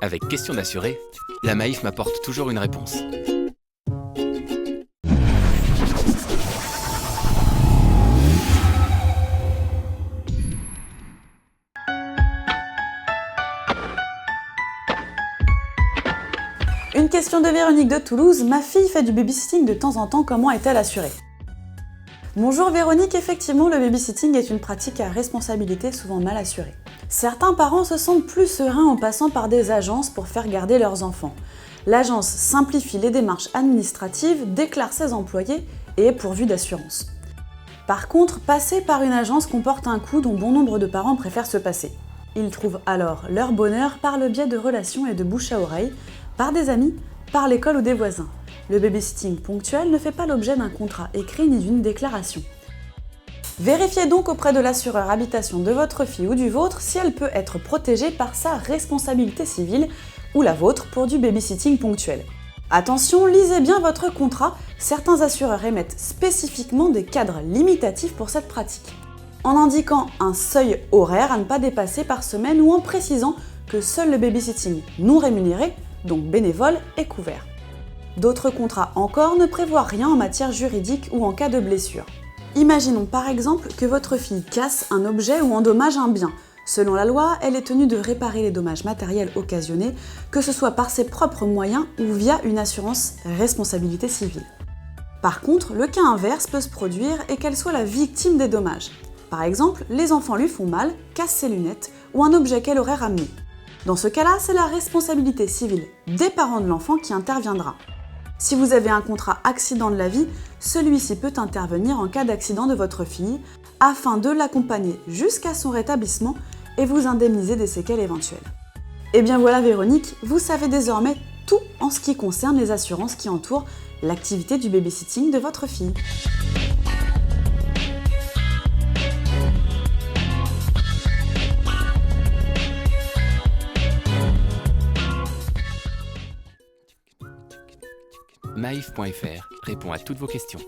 Avec Question d'assuré, la Maïf m'apporte toujours une réponse. Une question de Véronique de Toulouse. Ma fille fait du babysitting de temps en temps, comment est-elle assurée? Bonjour Véronique, effectivement le babysitting est une pratique à responsabilité souvent mal assurée. Certains parents se sentent plus sereins en passant par des agences pour faire garder leurs enfants. L'agence simplifie les démarches administratives, déclare ses employés et est pourvue d'assurance. Par contre, passer par une agence comporte un coût dont bon nombre de parents préfèrent se passer. Ils trouvent alors leur bonheur par le biais de relations et de bouche à oreille, par des amis, par l'école ou des voisins. Le babysitting ponctuel ne fait pas l'objet d'un contrat écrit ni d'une déclaration. Vérifiez donc auprès de l'assureur habitation de votre fille ou du vôtre si elle peut être protégée par sa responsabilité civile ou la vôtre pour du babysitting ponctuel. Attention, lisez bien votre contrat, certains assureurs émettent spécifiquement des cadres limitatifs pour cette pratique, en indiquant un seuil horaire à ne pas dépasser par semaine ou en précisant que seul le babysitting non rémunéré, donc bénévole, est couvert. D'autres contrats encore ne prévoient rien en matière juridique ou en cas de blessure. Imaginons par exemple que votre fille casse un objet ou endommage un bien. Selon la loi, elle est tenue de réparer les dommages matériels occasionnés, que ce soit par ses propres moyens ou via une assurance responsabilité civile. Par contre, le cas inverse peut se produire et qu'elle soit la victime des dommages. Par exemple, les enfants lui font mal, cassent ses lunettes ou un objet qu'elle aurait ramené. Dans ce cas-là, c'est la responsabilité civile des parents de l'enfant qui interviendra. Si vous avez un contrat accident de la vie, celui-ci peut intervenir en cas d'accident de votre fille afin de l'accompagner jusqu'à son rétablissement et vous indemniser des séquelles éventuelles. Et bien voilà Véronique, vous savez désormais tout en ce qui concerne les assurances qui entourent l'activité du babysitting de votre fille. Maïf.fr répond à toutes vos questions.